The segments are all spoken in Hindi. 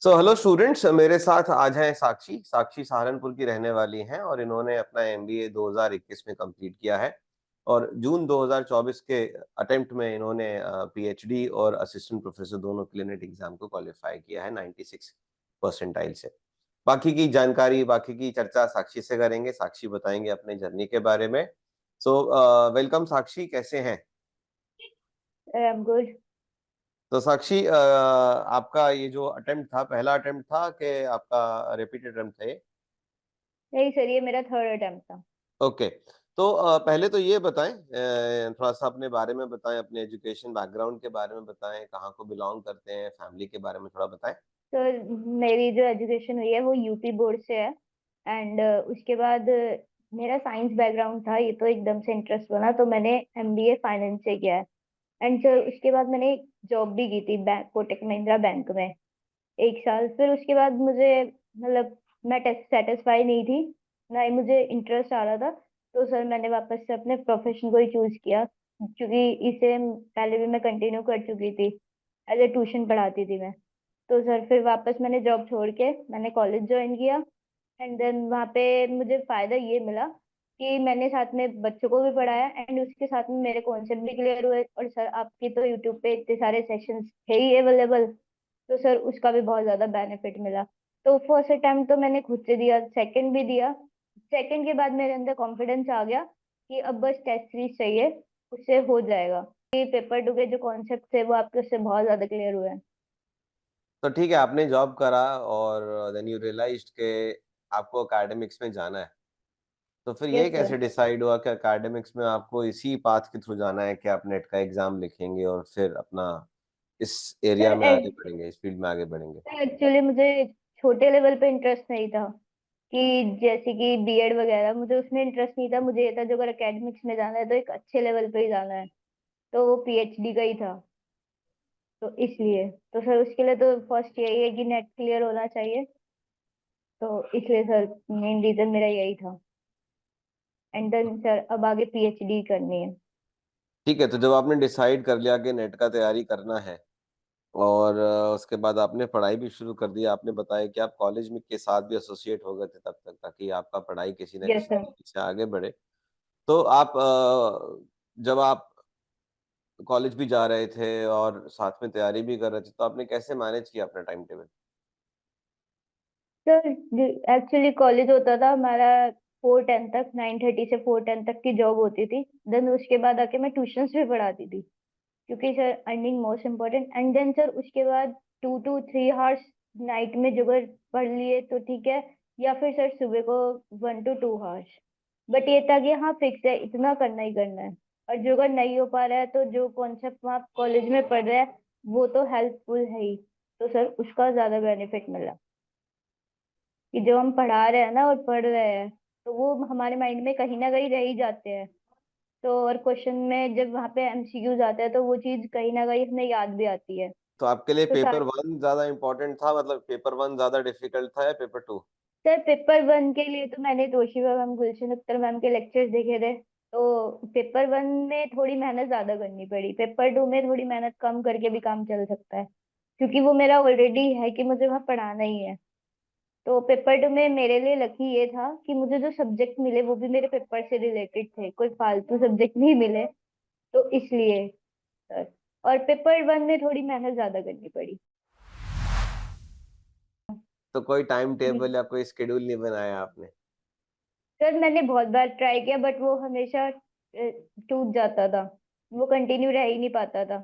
सो हेलो स्टूडेंट्स, मेरे साथ आज हैं साक्षी। साक्षी सहारनपुर की रहने वाली हैं और इन्होंने अपना एमबीए 2021 में कंप्लीट किया है और जून 2024 के अटेम्प्ट में इन्होंने पीएचडी और असिस्टेंट प्रोफेसर दोनों के लिए नेट एग्जाम को क्वालिफाई किया है 96 परसेंटाइल से। बाकी की जानकारी, बाकी की चर्चा साक्षी से करेंगे। साक्षी बताएंगे अपने जर्नी के बारे में। सो वेलकम साक्षी, कैसे हैं? गुड। तो साक्षी, आपका ये जो अटेम्प्ट था, पहला अटेम्प्ट था कि आपका रिपीटेड अटेम्प्ट था ये? नहीं सर, ये मेरा थर्ड अटेम्प्ट था। ओके। तो पहले तो ये बताएं, थोड़ा सा अपने बारे में बताएं, अपने एजुकेशन बैकग्राउंड के बारे में बताएं, कहाँ को बिलोंग करते हैं, फैमिली के बारे में थोड़ा बताएं। तो मेरी जो एजुकेशन हुई है वो यूपी बोर्ड से है। एंड उसके बाद मेरा साइंस बैकग्राउंड था, ये तो एकदम से इंटरेस्ट बना तो मैंने एमबीए फाइनेंस से किया है। एंड सर उसके बाद मैंने जॉब भी की थी बैंक, कोटक महिंद्रा बैंक में 1 साल। फिर उसके बाद मुझे मतलब मैं सेटिस्फाई नहीं थी, ना ही मुझे इंटरेस्ट आ रहा था। तो सर मैंने वापस से अपने प्रोफेशन को ही चूज किया, क्योंकि इसे पहले भी मैं कंटिन्यू कर चुकी थी, एज ए ट्यूशन पढ़ाती थी मैं। तो सर फिर वापस मैंने जॉब छोड़ के मैंने कॉलेज ज्वाइन किया। एंड देन वहाँ पे मुझे फायदा ये मिला कि मैंने साथ में बच्चों को भी पढ़ाया एंड उसके साथ में मेरे कॉन्सेप्ट भी क्लियर हुए। और सर आपकी तो यूट्यूब पे इतने सारे सेशंस है ही अवेलेबल, तो सर उसका भी बहुत ज्यादा बेनिफिट मिला। तो फर्स्ट अटेम्प्ट तो मैंने खुद से दिया, सेकंड भी दिया। सेकंड के बाद मेरे अंदर कॉन्फिडेंस आ गया कि अब बस टेस्ट सीरीज चाहिए, उससे हो जाएगा। कि पेपर टू के जो कॉन्सेप्ट थे वो आपके उससे बहुत ज्यादा क्लियर हुए हैं। तो ठीक है, आपने जॉब करा और देन यू रियलाइज्ड के आपको एकेडमिक्स में जाना है। तो फिर ये यस सर। कैसे डिसाइड हुआ कि एकेडमिक्स में आपको इसी पाथ के थ्रू जाना है कि आप नेट का एग्जाम लिखेंगे और फिर अपना इस एरिया में सर आगे बढ़ेंगे, इस फील्ड में आगे बढ़ेंगे? एक्चुअली मुझे छोटे लेवल पे इंटरेस्ट नहीं था, कि जैसे कि बीएड वगैरह मुझे उसमें इंटरेस्ट नहीं था। मुझे ये था जो अगर एकेडमिक्स में जाना है तो एक अच्छे लेवल पे ही जाना है, तो वो पीएचडी का ही था। तो इसलिए तो सर उसके लिए तो फर्स्ट यही है कि नेट क्लियर होना चाहिए। तो इसलिए सर मेन रीजन मेरा यही था। एंड देन सर अब आगे पीएचडी करनी है। ठीक है, तो जब आपने डिसाइड कर लिया कि नेट का तैयारी करना है और उसके बाद आपने पढ़ाई भी शुरू कर दी। आपने बताया कि आप कॉलेज में के साथ भी एसोसिएट हो गए थे तब तक, ताकि आपका पढ़ाई किसी न यस किसी सर। तरीके से आगे बढ़े। तो आप जब आप कॉलेज भी जा रहे थे और साथ में तैयारी भी कर रहे थे, तो आपने कैसे मैनेज किया अपना time table? Sir actually college होता था हमारा 4-10 तक, 9:30 से 4-10 तक की जॉब होती थी। देन उसके बाद आके मैं ट्यूशंस भी पढ़ाती थी, क्योंकि sir earning most important. And then sir उसके बाद 2 to 3 आवर्स नाइट में जो अगर पढ़ लिए तो ठीक है, या फिर सर सुबह को 1 to 2 आवर्स। बट ये था कि हाँ फिक्स है, इतना करना ही करना है। और जो अगर नहीं हो पा रहा है तो जो कॉन्सेप्ट वहाँ कॉलेज में पढ़ रहे हैं वो तो हेल्पफुल है ही, तो सर उसका ज्यादा बेनिफिट मिला कि जो हम पढ़ा रहे हैं ना और पढ़ रहे हैं तो वो हमारे माइंड में कहीं ना कहीं रह ही जाते हैं। तो और क्वेश्चन में जब वहाँ पे एमसीक्यूज आते हैं तो वो चीज कहीं ना कहीं हमें याद भी आती है। तो आपके लिए तो पेपर 1 ज़्यादा इम्पोर्टेंट था, मतलब पेपर 1 ज़्यादा डिफिकल्ट था या पेपर 2? सर पेपर वन के लिए तो मैंने तोशिबा मैम, गुलशन अख्तर मैम के लेक्चर्स देखे थे। तो पेपर वन में थोड़ी मेहनत ज्यादा करनी पड़ी, पेपर टू में थोड़ी मेहनत कम करके भी काम चल सकता है, क्योंकि वो मेरा ऑलरेडी है कि मुझे वहाँ पढ़ाना ही है। तो पेपर टू में मेरे लिए लकी ये था कि मुझे जो सब्जेक्ट मिले वो भी मेरे पेपर से रिलेटेड थे, कोई फालतू सब्जेक्ट नहीं मिले। तो इसलिए सर, और पेपर वन में थोड़ी मेहनत ज्यादा करनी पड़ी। तो कोई टाइम टेबल या कोई शेड्यूल नहीं बनाया आपने? सर मैंने बहुत बार ट्राई किया बट वो हमेशा टूट जाता था, वो कंटिन्यू रह ही नहीं पाता था।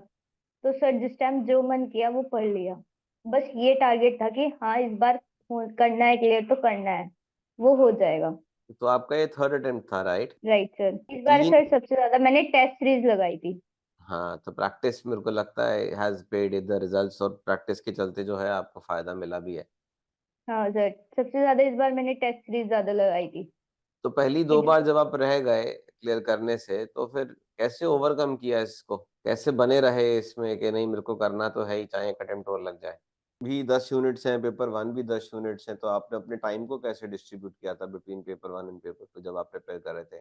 तो सर जिस टाइम जो मन किया वो पढ़ लिया। बस ये टारगेट था कि हाँ इस बार करना है, क्लियर तो करना है, वो हो जाएगा। तो आपका ये थर्ड अटेम्प्ट था, राइट? राइट सर, इस बार 3। सर सबसे ज्यादा मैंने टेस्ट सीरीज लगाई थी। हाँ, तो प्रैक्टिस मेरे को लगता है हैज़ पेड द रिजल्ट्स, और प्रैक्टिस के चलते जो है आपको फ़ायदा मिला भी है। हाँ सर, सबसे ज्यादा इस बार मैंने टेस्ट सीरीज ज्यादा लगाई थी। तो पहली 2 बार जब आप रह गए क्लियर करने से, तो फिर कैसे ओवरकम किया इसको? कैसे बने रहे इसमें कि नहीं, मेरे को करना तो है ही, चाहे एक अटेम्प्ट और लग जाए? भी 10 यूनिट्स हैं, पेपर 1 भी 10 यूनिट्स हैं, तो आपने अपने टाइम को कैसे डिस्ट्रीब्यूट किया था बिटवीन पेपर 1 एंड पेपर 2 जब आप प्रिपेयर कर रहे थे?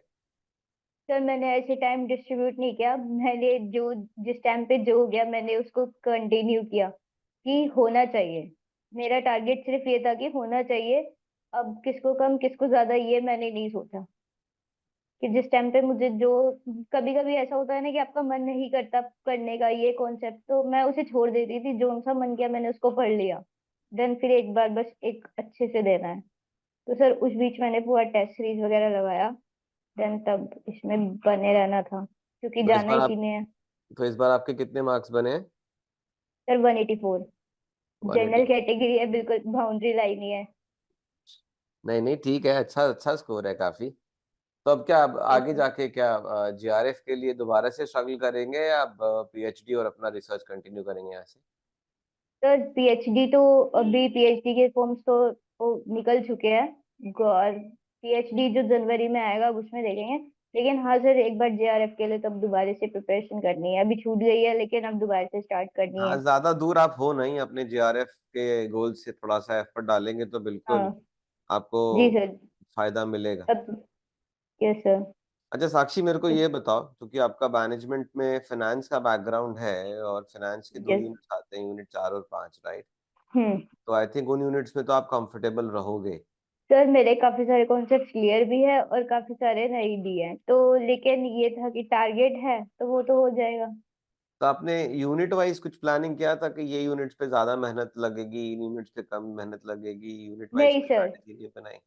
सर मैंने ऐसे टाइम डिस्ट्रीब्यूट नहीं किया, मैंने जो जिस टाइम पे जो हो गया मैंने उसको कंटिन्यू किया कि होना चाहिए। मेरा टारगेट सिर्फ ये था कि होना चाहिए। अब किसको कम किसको ज्यादा ये मैंने नहीं सोचा, कि जिस टाइम पे मुझे जो, कभी कभी ऐसा होता है ना कि आपका मन नहीं करता करने का ये कॉन्सेप्ट, तो मैं उसे छोड़ देती थी, जो सा मन किया मैंने उसको पढ़ लिया। देन फिर एक बार बस एक अच्छे से देना है। तो सर उस बीच मैंने पूरा टेस्ट सीरीज वगैरह लगाया। देन तब इसमें बने रहना था, क्योंकि तो इस जाना बार इसी आप में है। तो इस बार आपके कितने मार्क्स बने हैं? सर 184। 180? जनरल कैटेगरी है, बिल्कुल बाउंड्री लाइन ही है। नहीं नहीं, ठीक है, अच्छा अच्छा स्कोर है काफी। तो अब क्या, अब यस आगे सर। जाके क्या जीआरएफ के लिए दोबारा से स्ट्रगल करेंगे, या अब पीएचडी और अपना रिसर्च कंटिन्यू करेंगे यहाँ से? सर पीएचडी तो, अभी पीएचडी के फॉर्म्स तो निकल चुके हैं, और पीएचडी जो जनवरी में आएगा अब उसमें देखेंगे। लेकिन हाँ सर, एक बार जेआरएफ के लिए तब दोबारा से प्रिपरेशन करनी है। अभी छूट गई है लेकिन अब दोबारा से स्टार्ट करनी हाँ, है। ज्यादा दूर आप हो नहीं अपने जीआरएफ के गोल से, थोड़ा सा एफर्ट डालेंगे तो बिल्कुल हाँ। आपको जी सर। फायदा मिलेगा। अब। Yes sir. अच्छा साक्षी, मेरे को ये बताओ, क्योंकि आपका मैनेजमेंट में फाइनेंस का बैकग्राउंड है और फाइनेंस के दो यस। यूनिट्स आते हैं, यूनिट 4 और 5, राइट? हम्म। तो आई थिंक उन यूनिट्स में तो आप कंफर्टेबल रहोगे। सर मेरे काफी सारे कॉन्सेप्ट क्लियर भी है और काफी सारे नहीं भी है, तो लेकिन ये था कि टारगेट है तो वो तो हो जाएगा। तो आपने यूनिट वाइज कुछ प्लानिंग किया था कि ये यूनिट्स पे ज्यादा मेहनत लगेगी, इन यूनिट्स पे कम मेहनत लगेगी, यूनिट वाइज नहीं कोई सर, स्ट्रैटेजी नहीं बनाई?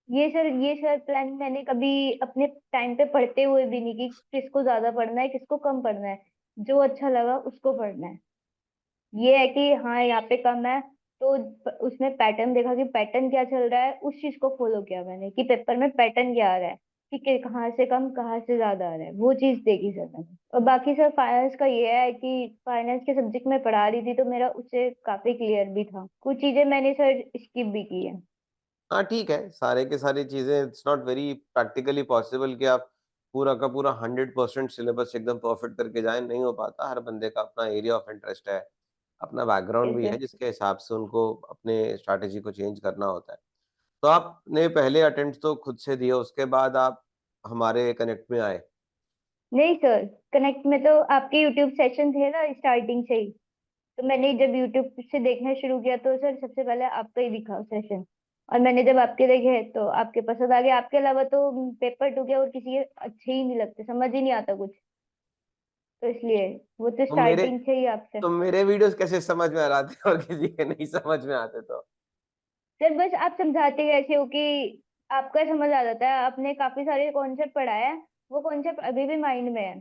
ये सर प्लान मैंने कभी अपने टाइम पे पढ़ते हुए भी नहीं कि किसको ज्यादा पढ़ना है किसको कम पढ़ना है। जो अच्छा लगा उसको पढ़ना है। ये है कि हाँ यहाँ पे कम है, तो उसमें पैटर्न देखा कि पैटर्न क्या चल रहा है, उस चीज को फॉलो किया मैंने कि पेपर में पैटर्न क्या आ रहा है, कि कहाँ से कम कहाँ से ज्यादा आ रहा है, वो चीज देखी सर मैंने। और बाकी सर फाइनेंस का ये है कि फाइनेंस के सब्जेक्ट में पढ़ा रही थी तो मेरा उससे काफी क्लियर भी था, कुछ चीजें मैंने सर स्किप भी की है। हाँ ठीक है, सारे के सारी चीजें, it's not very practically possible कि आप पूरा का पूरा 100% सिलेबस एकदम परफेक्ट करके जाएं, नहीं हो पाता। हर बंदे का अपना एरिया ऑफ इंटरेस्ट है, अपना बैकग्राउंड यस भी है, सर। जिसके हिसाब से उनको अपने स्ट्रैटेजी को चेंज करना होता है। तो आपने पहले अटेम्प्ट तो खुद से दिए, उसके बाद आप हमारे कनेक्ट में आए? नहीं सर, कनेक्ट में तो आपके यूट्यूब सेशन थे ना स्टार्टिंग से ही, तो मैंने जब यूट्यूब से देखना शुरू किया तो सर सबसे पहले आपका ही दिखा सेशन। और मैंने जब आपके देखे तो आपके पसंद आ गया। आपके अलावा तो पेपर टू के और किसी के अच्छे ही नहीं लगते, समझ ही नहीं आता कुछ। तो इसलिए वो तो तो मेरे स्टार्टिंग से ही आपसे। तो मेरे वीडियोस कैसे समझ में आ रहे थे और किसी के नहीं समझ में आते तो? सर बस आप समझाते कैसे हो कि आपका समझ आ जाता है, आपने काफी सारे कॉन्सेप्ट पढ़ाया है, वो कॉन्सेप्ट अभी भी माइंड में है,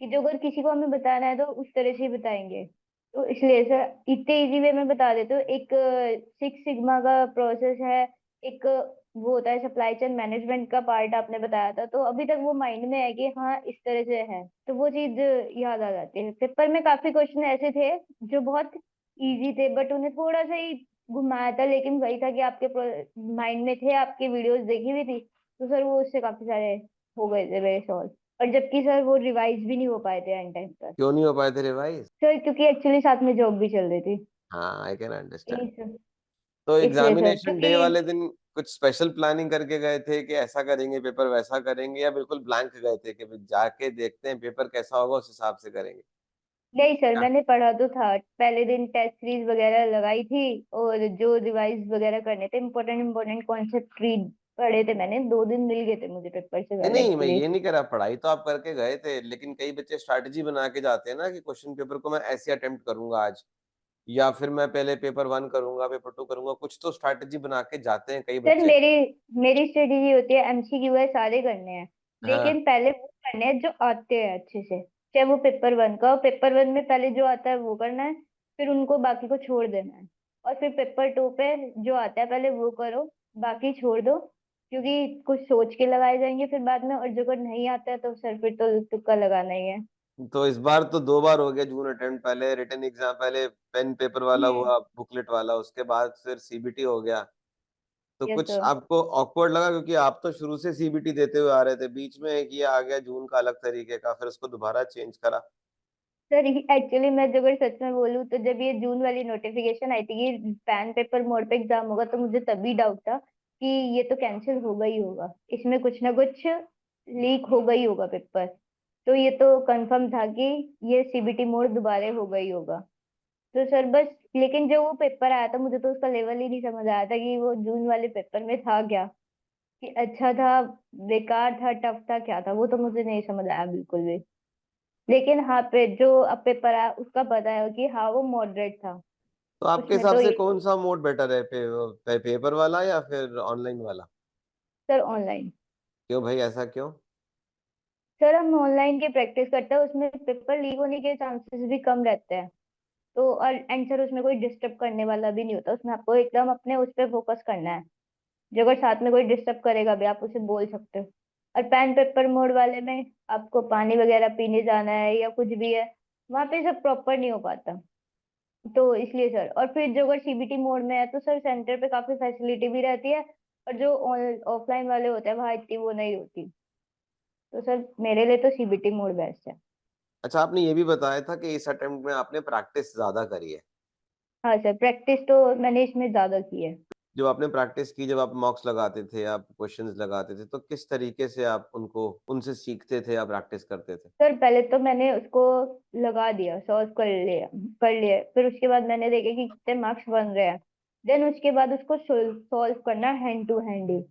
कि जो अगर किसी को हमें बताना है तो उस तरह से ही बताएंगे। तो इसलिए सर इतने इजी वे में बता देते हो। एक 6 सिग्मा का प्रोसेस है, एक वो होता है सप्लाई चेन मैनेजमेंट का पार्ट आपने बताया था, तो अभी तक वो माइंड में है कि हाँ इस तरह से है, तो वो चीज याद आ जाती है। पेपर में काफी क्वेश्चन ऐसे थे जो बहुत इजी थे, बट उन्हें थोड़ा सा ही घुमाया था, लेकिन वही था कि आपके माइंड में थे, आपकी वीडियोस देखी हुई थी, तो सर वो उससे काफी सारे हो गए थे मेरे सॉल्व। और जबकि सर वो रिवाइज भी नहीं हो पाए थे एंड टाइम पर। क्यों नहीं हो पाए थे रिवाइज? सर क्योंकि एक्चुअली साथ में जॉब भी चल रही थी। हाँ, आई कैन अंडरस्टैंड। यही सर। तो इसलिए सर एग्जामिनेशन क्योंकि डे वाले दिन कुछ स्पेशल प्लानिंग करके गए थे कि ऐसा करेंगे पेपर वैसा करेंगे, या बिल्कुल ब्लैंक गए थे कि भाई जाके देखते हैं पेपर कैसा होगा उस हिसाब से करेंगे? नहीं सर, क्या? मैंने पढ़ा तो था, पहले दिन टेस्ट सीरीज वगैरह लगाई थी, और जो रिवाइज वगैरह करने थे, इम्पोर्टेंट इम्पोर्टेंट कॉन्सेप्ट रीड पढ़े थे मैंने। 2 दिन मिल गए थे मुझे पेपर से नहीं पहले नहीं, मैं एक्चुअली। ये नहीं कह रहा, पढ़ाई तो आप करके गए थे, लेकिन कई बच्चे स्ट्रैटेजी बना के जाते हैं ना कि क्वेश्चन पेपर को मैं ऐसे अटेम्प्ट करूंगा आज, या फिर मैं पहले पेपर 1 करूंगा, पेपर 2 करूंगा, कुछ तो स्ट्रैटेजी बना के जाते हैं कई सर बच्चे। मेरी मेरी स्ट्रेटेजी होती है एमसीक्यू है सारे करने हैं, हाँ। लेकिन पहले वो करने हैं जो आते हैं अच्छे से। चाहे वो पेपर 1 का हो, पेपर 1 में पहले जो आता है वो करना है, फिर उनको बाकी को छोड़ देना है। और फिर पेपर 2 पे जो आता है पहले वो करो, बाकी छोड़ दो, क्योंकि कुछ सोच के लगाए जाएंगे फिर बाद में, और जो अगर नहीं आता है तो सर फिर तो तुक्का लगाना ही है। तो इस बार तो 2 बार हो गया जून अटेम्प्ट, पहले रिटन एग्जाम, पहले पेन पेपर वाला हम्म। हुआ, बुकलेट वाला, उसके बाद फिर सीबीटी हो गया। तो यस कुछ सर। आपको ऑकवर्ड लगा, क्योंकि आप तो शुरू से सीबीटी देते हुए आ रहे थे, बीच में एक ये आ गया जून का अलग तरीके का, फिर उसको दोबारा चेंज करा? सर एक्चुअली मैं जो अगर सच में बोलूँ तो जब ये जून वाली नोटिफिकेशन आई थी कि पैन पेपर मोड पे एग्जाम होगा, तो मुझे तभी डाउट था कि ये तो कैंसिल होगा ही होगा, इसमें कुछ ना कुछ लीक होगा ही होगा पेपर। तो ये तो कंफर्म था कि ये सीबीटी मोड दोबारा होगा ही होगा। तो सर बस, लेकिन जो वो पेपर आया था मुझे तो उसका लेवल ही नहीं समझ आया था कि वो जून वाले पेपर में था क्या, कि अच्छा था, बेकार था, टफ था, क्या था, वो तो मुझे नहीं समझ आया बिल्कुल भी। लेकिन हाँ, पे जो अब पेपर आया उसका पता है कि हाँ वो मॉडरेट था। तो आपके उसमें हिसाब तो से ये, कौन सा मोड बेटर है, पेपर वाला या फिर ऑनलाइन वाला? Sir online. क्यों भाई, ऐसा क्यों? सर हम ऑनलाइन की प्रैक्टिस करते हैं, उसमें पेपर लीक होने के चांसेस भी कम रहते हैं। तो और आंसर उसमें कोई डिस्टर्ब करने वाला भी नहीं होता, उसमें आपको एकदम अपने उस पर फोकस करना है। जो अगर साथ में कोई डिस्टर्ब करेगा भी आप उसे बोल सकते हो। और पेन पेपर मोड वाले में आपको पानी वगैरह पीने जाना है या कुछ भी है, वहां पे सब प्रॉपर नहीं हो पाता। तो इसलिए सर, और फिर जो अगर सीबीटी मोड में है तो सर सेंटर पे काफी फैसिलिटी भी रहती है। और जो ऑफलाइन वाले होते हैं वहां इतनी वो नहीं होती। तो सर मेरे लिए तो सीबीटी मोड बेस्ट है। अच्छा, आपने ये भी बताया था कि इस अटेम्प्ट में आपने प्रैक्टिस ज्यादा करी है। हाँ सर, प्रैक्टिस तो मैंने इसमें ज्यादा की है। जब आपने प्रैक्टिस की, जब आप मॉक्स लगाते थे, आप क्वेश्चंस लगाते थे, तो किस तरीके से आप उनको उनसे सीखते थे या प्रैक्टिस करते थे? सर पहले तो मैंने उसको लगा दिया, सॉल्व कर लिया, फिर उसके बाद मैंने देखा कि कितने मार्क्स बन रहे हैं। देन उसके बाद उसको सॉल्व करना हैंड टू हैंड ही,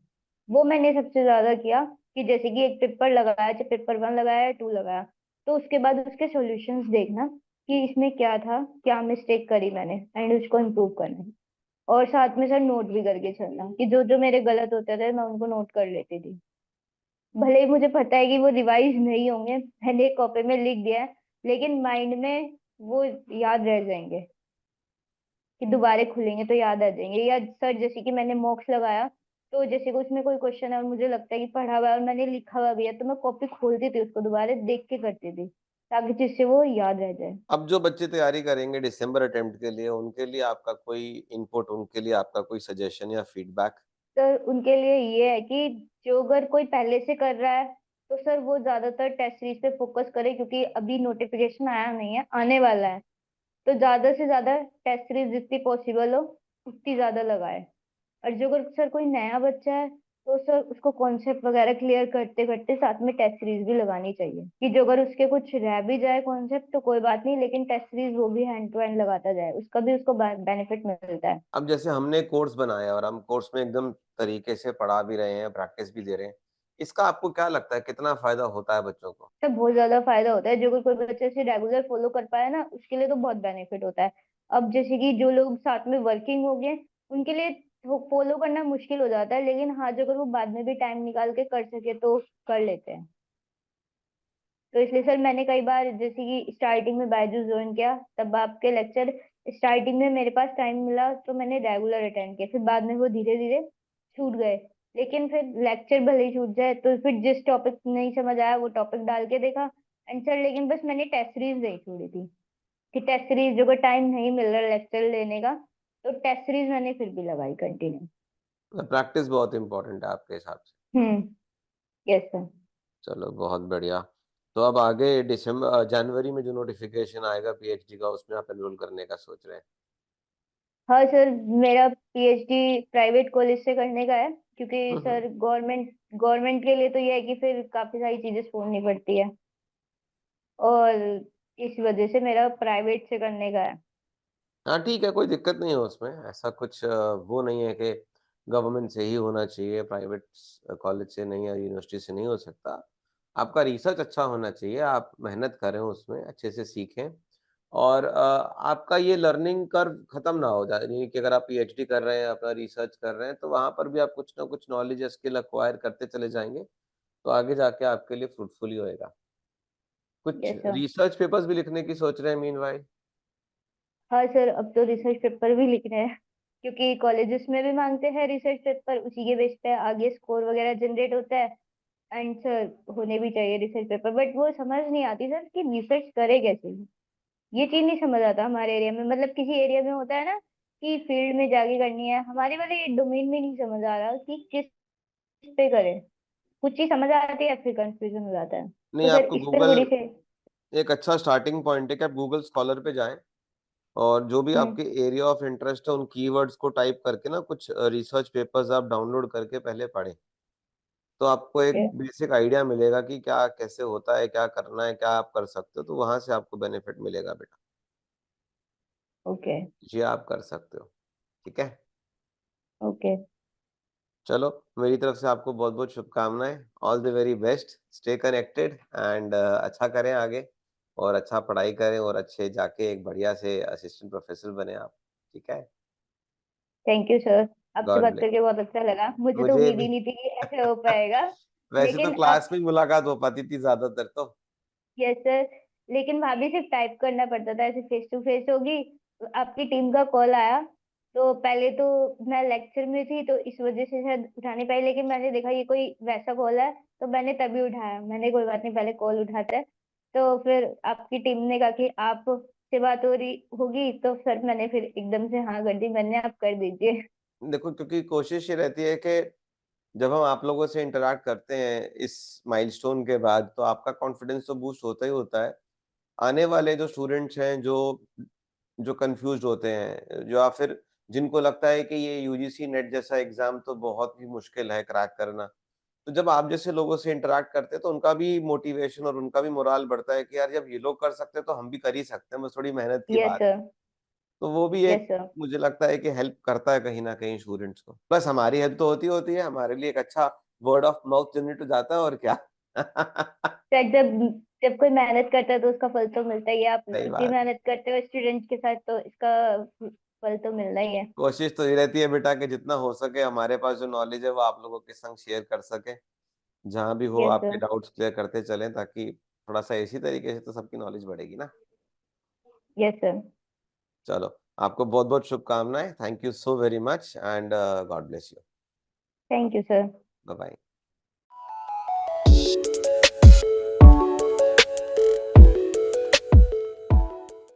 वो मैंने सबसे ज्यादा किया। कि जैसे कि एक पेपर लगाया, चाहे पेपर 1 लगाया या 2 लगाया, तो उसके बाद उसके सॉल्यूशंस देखना कि इसमें क्या था, क्या मिस्टेक करी मैंने, एंड उसको इम्प्रूव करना है। और साथ में सर नोट भी करके चलना, कि जो जो मेरे गलत होते थे मैं उनको नोट कर लेती थी। भले ही मुझे पता है कि वो रिवाइज नहीं होंगे, मैंने एक कॉपी में लिख दिया है, लेकिन माइंड में वो याद रह जाएंगे, कि दोबारा खुलेंगे तो याद आ जाएंगे। या सर जैसे कि मैंने मॉक्स लगाया, तो जैसे कि उसमें कोई क्वेश्चन है और मुझे लगता है कि पढ़ा हुआ है और मैंने लिखा हुआ भी है, तो मैं कॉपी खोलती थी, उसको दोबारा देख के करती थी, ताकि जिससे वो याद रह जाए। अब जो बच्चे तैयारी करेंगे दिसंबर अटेम्प्ट के लिए, उनके लिए आपका कोई इनपुट, उनके लिए आपका कोई सजेशन या फीडबैक? सर उनके लिए ये है कि जो अगर कोई पहले से कर रहा है, तो सर वो ज्यादातर टेस्ट सीरीज पे फोकस करे, क्योंकि अभी नोटिफिकेशन आया नहीं है, आने वाला है। तो ज्यादा से ज्यादा टेस्ट सीरीज जितनी पॉसिबल हो उतनी ज्यादा लगाए। और जो अगर सर कोई नया बच्चा है, तो सर उसको कॉन्सेप्ट वगैरह क्लियर करते करते साथ में टेस्ट सीरीज भी लगानी चाहिए, कि जो अगर उसके कुछ रह भी जाए कॉन्सेप्ट तो कोई बात नहीं, लेकिन टेस्ट सीरीज वो भी हैंड टू हैंड लगाता जाए, उसका भी उसको बेनिफिट मिलता है। अब जैसे हमने कोर्स बनाया और हम कोर्स में एकदम तरीके से पढ़ा भी रहे हैं, प्रैक्टिस भी दे रहे हैं, इसका आपको क्या लगता है कितना फायदा होता है बच्चों को? तो बहुत ज्यादा फायदा होता है, जो अगर कोई बच्चे से रेगुलर फॉलो कर पाए ना, उसके लिए तो बहुत बेनिफिट होता है। अब जैसे कि जो लोग साथ में वर्किंग हो गए, उनके लिए फॉलो करना मुश्किल हो जाता है, लेकिन हाँ जो अगर वो बाद में भी टाइम निकाल के कर सके तो कर लेते हैं। तो इसलिए सर मैंने कई बार जैसे कि स्टार्टिंग में बायजूस ज्वाइन किया, तब आपके लेक्चर स्टार्टिंग में मेरे पास टाइम मिला तो मैंने रेगुलर अटेंड किया, फिर बाद में वो धीरे धीरे छूट गए। लेकिन फिर लेक्चर भले ही छूट जाए तो फिर जिस टॉपिक नहीं समझ आया वो टॉपिक डाल के देखा आंसर, लेकिन बस मैंने टेस्ट सीरीज नहीं छोड़ी थी। कि टेस्ट सीरीज जो टाइम नहीं मिल रहा लेक्चर लेने का, तो टेस्ट सीरीज मैंने फिर भी लगाई कंटिन्यू। प्रैक्टिस बहुत इंपॉर्टेंट है आपके हिसाब से। हम्म। Yes sir. चलो बहुत बढ़िया। तो अब आगे दिसंबर जनवरी में जो नोटिफिकेशन आएगा पीएचडी का, उसमें आप एनरोल करने का सोच रहे हैं? हाँ सर, मेरा पीएचडी प्राइवेट कॉलेज से करने का है, क्योंकि हम्म, सर गवर्नमेंट गवर्नमेंट के लिए तो ये है कि फिर काफी सारी चीजें छोड़नी पड़ती है, और इस वजह से मेरा प्राइवेट से करने का है। हाँ ठीक है, कोई दिक्कत नहीं है उसमें। ऐसा कुछ वो नहीं है कि गवर्नमेंट से ही होना चाहिए, प्राइवेट कॉलेज से नहीं या यूनिवर्सिटी से नहीं हो सकता। आपका रिसर्च अच्छा होना चाहिए, आप मेहनत करें उसमें, अच्छे से सीखें। और आपका ये लर्निंग कर्व खत्म ना हो जाए, यानी कि अगर आप पीएचडी कर रहे हैं, अपना रिसर्च कर रहे हैं, तो वहाँ पर भी आप कुछ ना कुछ नॉलेज या स्किल एक्वायर करते चले जाएँगे, तो आगे जाके आपके लिए फ्रूटफुल ही होएगा। कुछ यस सर। रिसर्च पेपर्स भी लिखने की सोच रहे हैं मीनव्हाइल? हाँ सर, अब तो रिसर्च पेपर भी लिखने हैं, क्योंकि कॉलेजेस में भी मांगते हैं रिसर्च पेपर, उसी के बेस पे आगे स्कोर वगैरह जनरेट होता है। एंड सर होने भी चाहिए रिसर्च पेपर, बट वो समझ नहीं आती सर कि रिसर्च करे कैसे। ये चीज नहीं समझ आता हमारे एरिया में, मतलब किसी एरिया में होता है ना कि फील्ड में जाके करनी है, हमारे वाले डोमेन में नहीं समझ आ रहा कि किस पे करें। कुछ चीज समझ आती है फिर कंफ्यूजन हो जाता है, नहीं, तो सर आपको इस पे गूगल थोड़ी से। एक अच्छा स्टार्टिंग पॉइंट है कि आप गूगल स्कॉलर पे जाएँ और जो भी हम्म। आपके एरिया ऑफ इंटरेस्ट है, उन कीवर्ड्स को टाइप करके ना कुछ रिसर्च पेपर्स आप डाउनलोड करके पहले पढ़ें। तो आपको एक ओके। बेसिक आइडिया मिलेगा कि क्या कैसे होता है, क्या करना है, क्या आप कर सकते हो, तो वहाँ से आपको बेनिफिट मिलेगा बेटा। ओके, ये आप कर सकते हो, ठीक है? ओके। चलो, मेरी तरफ से आपको बहुत-बहुत शुभकामनाएँ। All the very best, stay connected and अच्छा करें आगे और अच्छा पढ़ाई करें और अच्छे जाके एक बढ़िया से असिस्टेंट प्रोफ़ेसर बने आप, ठीक है? Thank you sir. आपसे गॉड बात ब्लेस। करके बहुत अच्छा लगा। मुझे तो मुझे उम्मीद ही भी। नहीं थी कि ऐसे हो पाएगा। वैसे तो लेकिन आप क्लास में ही मुलाकात हो पाती थी ज़्यादातर तो। यस सर, लेकिन वहाँ भी सिर्फ टाइप करना पड़ता था, ऐसे फेस टू फेस होगी। आपकी टीम का कॉल आया, तो पहले तो मैं लेक्चर में थी, तो इस वजह से शायद उठा नहीं पाई, लेकिन मैंने देखा ये कोई वैसा कॉल है, तो मैंने तभी उठाया। मैंने कोई बात नहीं, पहले कॉल उठाते हैं। तो फिर आपकी टीम ने कहा कि आप से बात हो रही होगी, तो सर मैंने फिर एकदम से हाँ कर दी, मैंने आप कर दीजिए। देखो क्योंकि कोशिश ये रहती है कि जब हम आप लोगों से इंटरैक्ट करते हैं इस माइलस्टोन के बाद, तो आपका कॉन्फिडेंस तो बूस्ट होता ही होता है। आने वाले जो स्टूडेंट्स हैं, जो जो कन्फ्यूज़्ड होते हैं, जो या फिर जिनको लगता है कि ये यूजीसी नेट जैसा एग्ज़ाम तो बहुत ही मुश्किल है क्रैक करना। तो जब आप जैसे लोगों से इंटरैक्ट करते हैं, तो उनका भी मोटिवेशन और उनका भी मोराल बढ़ता है कि यार जब ये लोग कर सकते हैं, तो हम भी कर ही सकते हैं, बस थोड़ी मेहनत की यस बात है। सर। तो वो भी यस एक सर। मुझे लगता है कि हेल्प करता है कहीं न कहीं स्टूडेंट्स को। प्लस हमारी हेल्प तो होती है, हमारे लिए एक अच्छा वर्ड ऑफ माउथ जनरेट हो जाता है और क्या। सर, जब जब कोई मेहनत करता है तो उसका फल तो मिलता ही है। आप सही भी बात है। मेहनत करते हो स्टूडेंट्स के साथ, तो इसका फल तो मिलना ही है। कोशिश तो ये रहती है बेटा कि जितना हो सके हमारे पास जो नॉलेज है वो आप लोगों के संग शेयर कर सकें। जहाँ भी हो यस आपके सर। डाउट्स क्लियर करते चलें ताकि थोड़ा-सा इसी तरीके से तो सबकी नॉलेज बढ़ेगी ना। Yes sir. चलो, आपको बहुत-बहुत शुभकामनाएँ। Thank you so very much and God bless you. Thank you sir. Bye-bye.